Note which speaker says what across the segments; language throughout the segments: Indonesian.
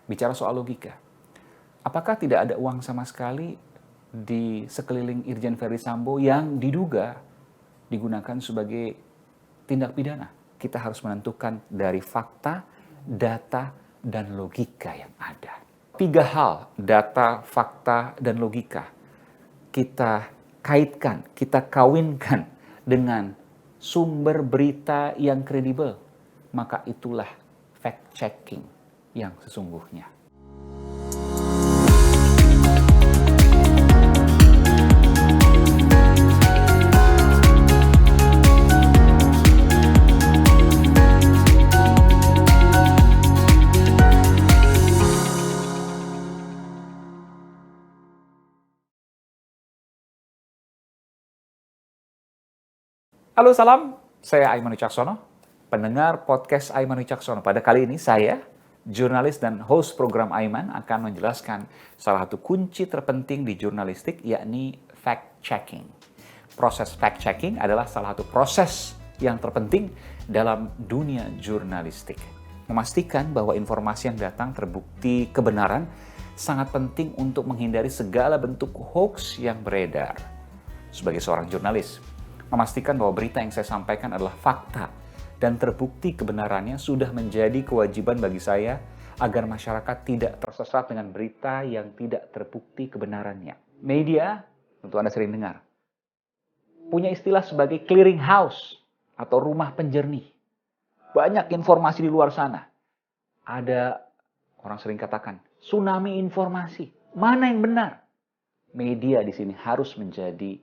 Speaker 1: Bicara soal logika, apakah tidak ada uang sama sekali di sekeliling Irjen Verdi Sambo yang diduga digunakan sebagai tindak pidana? Kita harus menentukan dari fakta, data, dan logika yang ada. 3 hal, data, fakta, dan logika, kita kaitkan, kita kawinkan dengan sumber berita yang kredibel, maka itulah fact-checking yang sesungguhnya. Halo, salam. Saya Aiman Wicaksono, pendengar podcast Aiman Wicaksono. Pada kali ini saya, jurnalis dan host program Aiman, akan menjelaskan salah satu kunci terpenting di jurnalistik, yakni fact-checking. Proses fact-checking adalah salah satu proses yang terpenting dalam dunia jurnalistik. Memastikan bahwa informasi yang datang terbukti kebenaran sangat penting untuk menghindari segala bentuk hoax yang beredar. Sebagai seorang jurnalis, memastikan bahwa berita yang saya sampaikan adalah fakta dan terbukti kebenarannya sudah menjadi kewajiban bagi saya agar masyarakat tidak tersesat dengan berita yang tidak terbukti kebenarannya. Media, tentu Anda sering dengar, punya istilah sebagai clearing house atau rumah penjernih. Banyak informasi di luar sana. Ada, orang sering katakan, tsunami informasi. Mana yang benar? Media di sini harus menjadi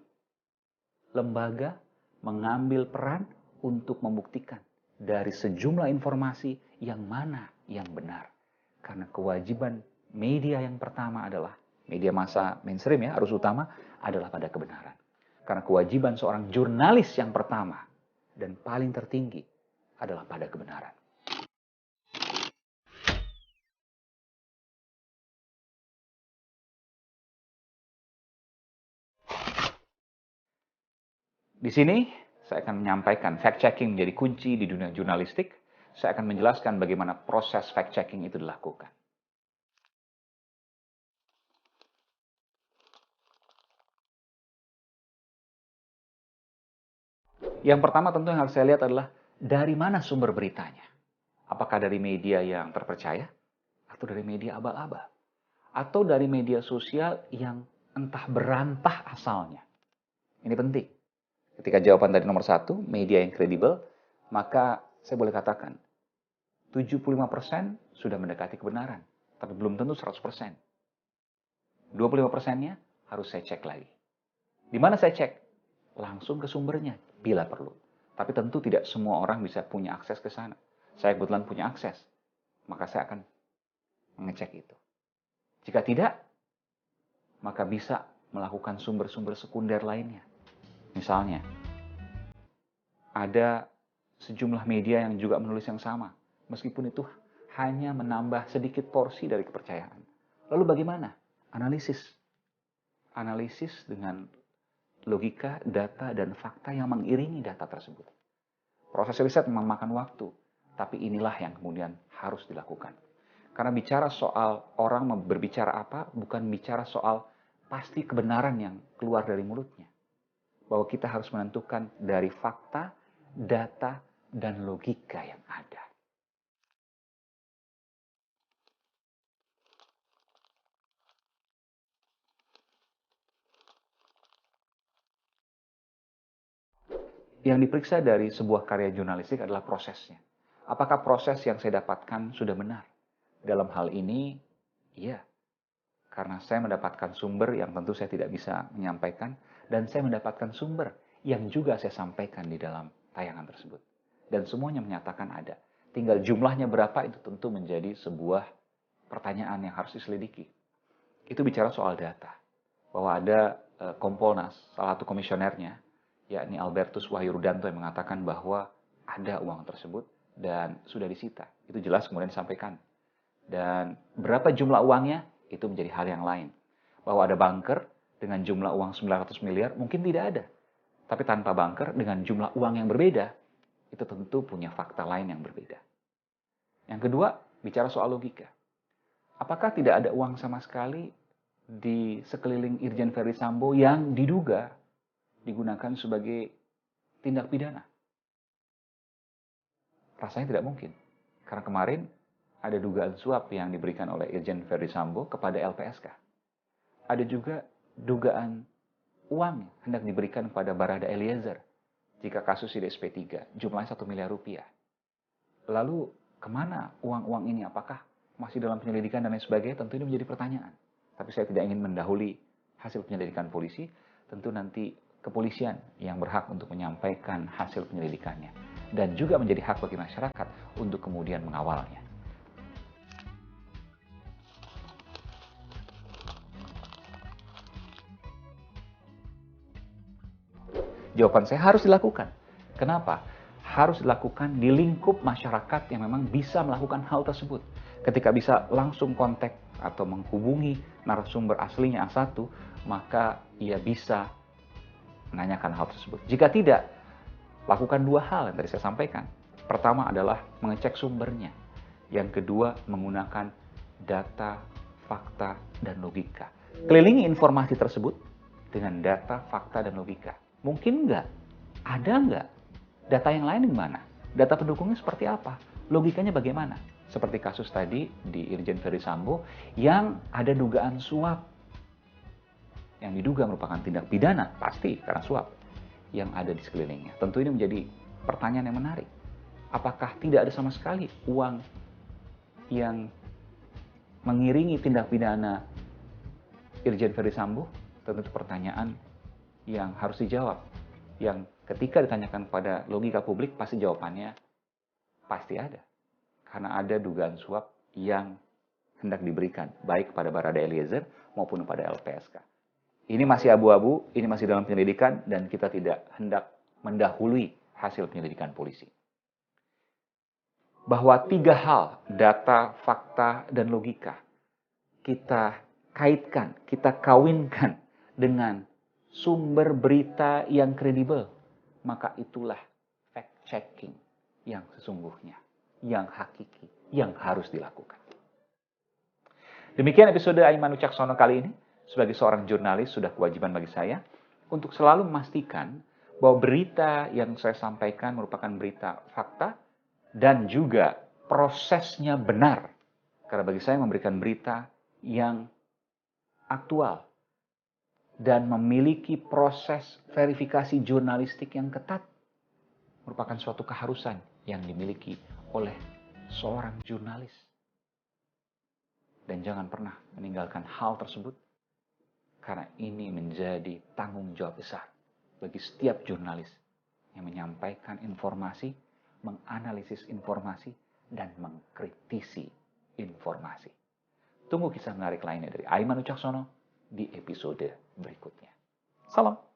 Speaker 1: lembaga mengambil peran untuk membuktikan dari sejumlah informasi yang mana yang benar. Karena kewajiban media yang pertama adalah, media massa mainstream ya, arus utama adalah pada kebenaran. Karena kewajiban seorang jurnalis yang pertama dan paling tertinggi adalah pada kebenaran. Di sini saya akan menyampaikan fact-checking menjadi kunci di dunia jurnalistik. Saya akan menjelaskan bagaimana proses fact-checking itu dilakukan. Yang pertama tentu yang harus saya lihat adalah dari mana sumber beritanya. Apakah dari media yang terpercaya? Atau dari media abal-abal? Atau dari media sosial yang entah berantah asalnya? Ini penting. Ketika jawaban tadi nomor 1, media yang kredibel, maka saya boleh katakan 75% sudah mendekati kebenaran, tapi belum tentu 100%. 25%-nya harus saya cek lagi. Di mana saya cek? Langsung ke sumbernya, bila perlu. Tapi tentu tidak semua orang bisa punya akses ke sana. Saya kebetulan punya akses, maka saya akan mengecek itu. Jika tidak, maka bisa melakukan sumber-sumber sekunder lainnya. Misalnya, ada sejumlah media yang juga menulis yang sama, meskipun itu hanya menambah sedikit porsi dari kepercayaan. Lalu bagaimana? Analisis. Analisis dengan logika, data, dan fakta yang mengiringi data tersebut. Proses riset memang makan waktu, tapi inilah yang kemudian harus dilakukan. Karena bicara soal orang berbicara apa, bukan bicara soal pasti kebenaran yang keluar dari mulutnya. Bahwa kita harus menentukan dari fakta, data, dan logika yang ada. Yang diperiksa dari sebuah karya jurnalistik adalah prosesnya. Apakah proses yang saya dapatkan sudah benar? Dalam hal ini, iya. Karena saya mendapatkan sumber yang tentu saya tidak bisa menyampaikan, dan saya mendapatkan sumber yang juga saya sampaikan di dalam tayangan tersebut. Dan semuanya menyatakan ada. Tinggal jumlahnya berapa itu tentu menjadi sebuah pertanyaan yang harus diselidiki. Itu bicara soal data. Bahwa ada Kompolnas, salah satu komisionernya, yakni Albertus Wahyu Rudanto yang mengatakan bahwa ada uang tersebut dan sudah disita. Itu jelas kemudian disampaikan. Dan berapa jumlah uangnya, itu menjadi hal yang lain. Bahwa ada bunker dengan jumlah uang 900 miliar, mungkin tidak ada. Tapi tanpa bunker dengan jumlah uang yang berbeda, itu tentu punya fakta lain yang berbeda. Yang kedua, bicara soal logika. apakah tidak ada uang sama sekali di sekeliling Irjen Ferry Sambo yang diduga digunakan sebagai tindak pidana? Rasanya tidak mungkin. Karena kemarin ada dugaan suap yang diberikan oleh Irjen Ferry Sambo kepada LPSK. Ada juga dugaan uang hendak diberikan kepada Barada Eliezer jika kasus di SP3, jumlahnya 1 miliar rupiah. Lalu kemana uang-uang ini? Apakah masih dalam penyelidikan dan lain sebagainya? Tentu ini menjadi pertanyaan. Tapi saya tidak ingin mendahului hasil penyelidikan polisi. Tentu nanti kepolisian yang berhak untuk menyampaikan hasil penyelidikannya. Dan juga menjadi hak bagi masyarakat untuk kemudian mengawalnya. Jawaban saya harus dilakukan. Kenapa? Harus dilakukan di lingkup masyarakat yang memang bisa melakukan hal tersebut. Ketika bisa langsung kontak atau menghubungi narasumber aslinya A1, maka ia bisa menanyakan hal tersebut. Jika tidak, lakukan 2 hal yang tadi saya sampaikan. Pertama adalah mengecek sumbernya. Yang kedua, menggunakan data, fakta, dan logika. Kelilingi informasi tersebut dengan data, fakta, dan logika. Mungkin nggak? Ada nggak? Data yang lain gimana? Data pendukungnya seperti apa? Logikanya bagaimana? Seperti kasus tadi di Irjen Ferry Sambo yang ada dugaan suap yang diduga merupakan tindak pidana, pasti karena suap yang ada di sekelilingnya. Tentu ini menjadi pertanyaan yang menarik. Apakah tidak ada sama sekali uang yang mengiringi tindak pidana Irjen Ferry Sambo? Tentu itu pertanyaan yang harus dijawab. Yang ketika ditanyakan pada logika publik, pasti jawabannya pasti ada. Karena ada dugaan suap yang hendak diberikan, baik kepada Barada Eliezer maupun kepada LPSK. Ini masih abu-abu, ini masih dalam penyelidikan, dan kita tidak hendak mendahului hasil penyelidikan polisi. Bahwa 3 hal, data, fakta, dan logika, kita kaitkan, kita kawinkan dengan sumber berita yang kredibel, maka itulah fact-checking yang sesungguhnya, yang hakiki, yang harus dilakukan. Demikian episode Aiman Wicaksono kali ini. Sebagai seorang jurnalis, sudah kewajiban bagi saya untuk selalu memastikan bahwa berita yang saya sampaikan merupakan berita fakta dan juga prosesnya benar. Karena bagi saya memberikan berita yang aktual dan memiliki proses verifikasi jurnalistik yang ketat merupakan suatu keharusan yang dimiliki oleh seorang jurnalis. Dan jangan pernah meninggalkan hal tersebut, karena ini menjadi tanggung jawab besar bagi setiap jurnalis yang menyampaikan informasi, menganalisis informasi, dan mengkritisi informasi. Tunggu kisah menarik lainnya dari Aiman Wicaksono di episode berikutnya. Salam.